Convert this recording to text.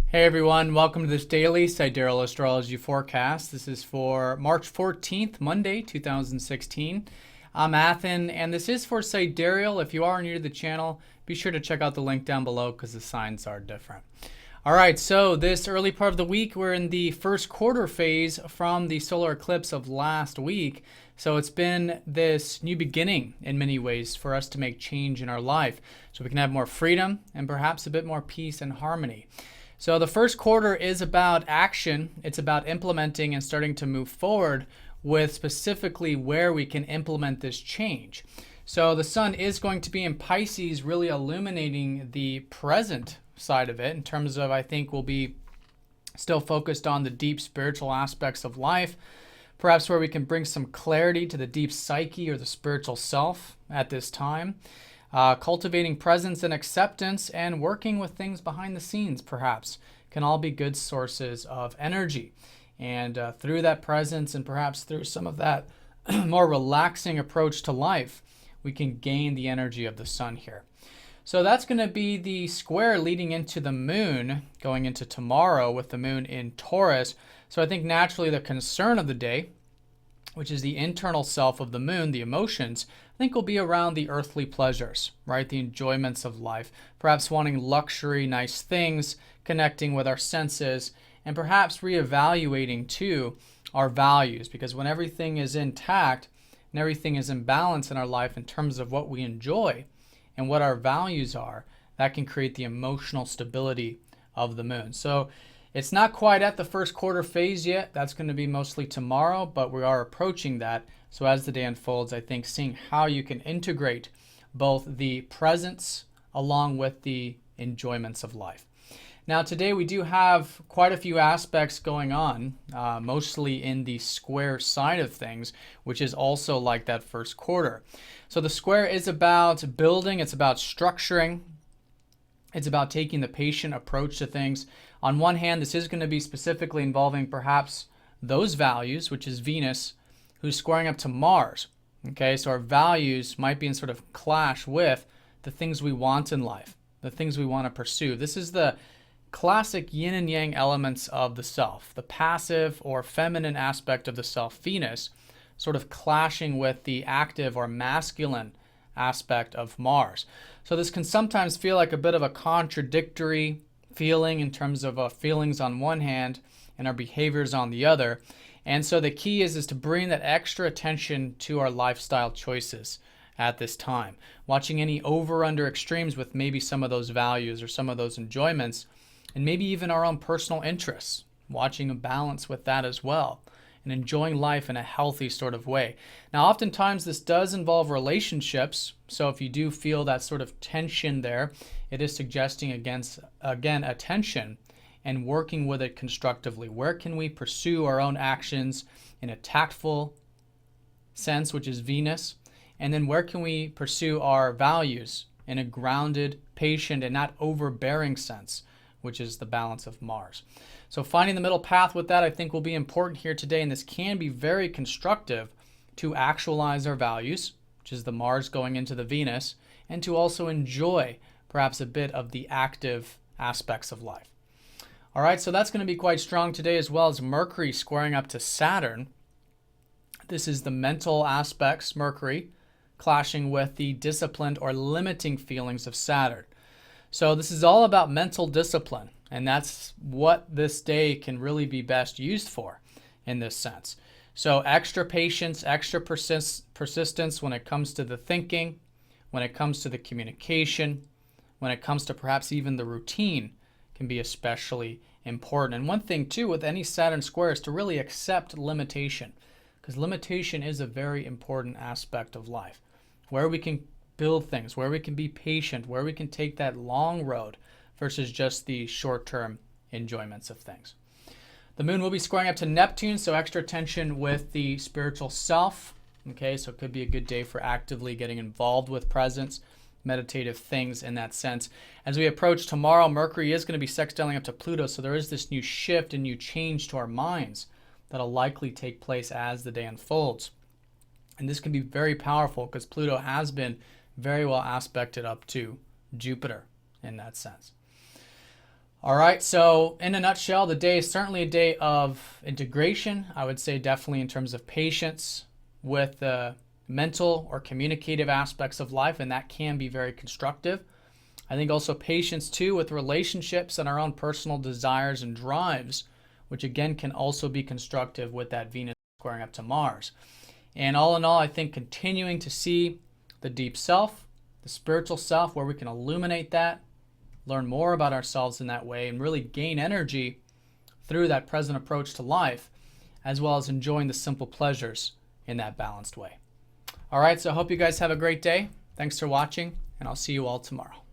Hey everyone, welcome to this daily Sidereal Astrology forecast. This is for March 14th, Monday, 2016. I'm Athen, and this is for Sidereal. If you are new to the channel, be sure to check out the link down below because the signs are different. All right, so this early part of the week, we're in the first quarter phase from the solar eclipse of last week. So it's been this new beginning in many ways for us to make change in our life so we can have more freedom and perhaps a bit more peace and harmony. So the first quarter is about action. It's about implementing and starting to move forward with specifically where we can implement this change. So the sun is going to be in Pisces, really illuminating the present side of it in terms of, I think we'll be still focused on the deep spiritual aspects of life, perhaps where we can bring some clarity to the deep psyche or the spiritual self at this time. Cultivating presence and acceptance and working with things behind the scenes perhaps can all be good sources of energy. And through that presence and perhaps through some of that more relaxing approach to life, we can gain the energy of the sun here. So that's going to be the square leading into the moon going into tomorrow with the moon in Taurus. So I think naturally the concern of the day, which is the internal self of the moon, the emotions, I think will be around the earthly pleasures, right? The enjoyments of life, perhaps wanting luxury, nice things, connecting with our senses, and perhaps reevaluating too our values, because when everything is intact and everything is in balance in our life in terms of what we enjoy and what our values are, that can create the emotional stability of the moon. So it's not quite at the first quarter phase yet. That's going to be mostly tomorrow, but we are approaching that. So as the day unfolds, I think seeing how you can integrate both the presence along with the enjoyments of life. Now today we do have quite a few aspects going on, mostly in the square side of things, which is also like that first quarter. So the square is about building, it's about structuring, it's about taking the patient approach to things. On one hand, this is going to be specifically involving perhaps those values, which is Venus, who's squaring up to Mars. Okay, so our values might be in sort of clash with the things we want in life, the things we want to pursue. This is the classic yin and yang elements of the self, the passive or feminine aspect of the self, Venus, sort of clashing with the active or masculine aspect of Mars. So this can sometimes feel like a bit of a contradictory feeling in terms of feelings on one hand and our behaviors on the other. And so the key is to bring that extra attention to our lifestyle choices at this time. Watching any over-under extremes with maybe some of those values or some of those enjoyments, and maybe even our own personal interests. Watching a balance with that as well, and enjoying life in a healthy sort of way. Now, oftentimes this does involve relationships. So if you do feel that sort of tension there, it is suggesting again attention and working with it constructively. Where can we pursue our own actions in a tactful sense, which is Venus? And then where can we pursue our values in a grounded, patient, and not overbearing sense, which is the balance of Mars. So finding the middle path with that, I think, will be important here today, and this can be very constructive to actualize our values, which is the Mars going into the Venus, and to also enjoy perhaps a bit of the active aspects of life. All right, so that's going to be quite strong today, as well as Mercury squaring up to Saturn. This is the mental aspects, Mercury, clashing with the disciplined or limiting feelings of Saturn. So this is all about mental discipline, and that's what this day can really be best used for in this sense. So extra patience, extra persistence when it comes to the thinking, when it comes to the communication, when it comes to perhaps even the routine can be especially important. And one thing too with any Saturn square is to really accept limitation, because limitation is a very important aspect of life, where we can build things, where we can be patient, where we can take that long road versus just the short-term enjoyments of things. The moon will be squaring up to Neptune, so extra attention with the spiritual self. Okay, so it could be a good day for actively getting involved with presence, meditative things in that sense. As we approach tomorrow, Mercury is going to be sextiling up to Pluto, so there is this new shift and new change to our minds that'll likely take place as the day unfolds. And this can be very powerful because Pluto has been very well aspected up to Jupiter in that sense. All right, so in a nutshell, the day is certainly a day of integration. I would say definitely in terms of patience with the mental or communicative aspects of life, and that can be very constructive. I think also patience too with relationships and our own personal desires and drives, which again can also be constructive with that Venus squaring up to Mars. And all in all, I think continuing to see the deep self, the spiritual self, where we can illuminate that, learn more about ourselves in that way, and really gain energy through that present approach to life, as well as enjoying the simple pleasures in that balanced way. All right, so I hope you guys have a great day. Thanks for watching, and I'll see you all tomorrow.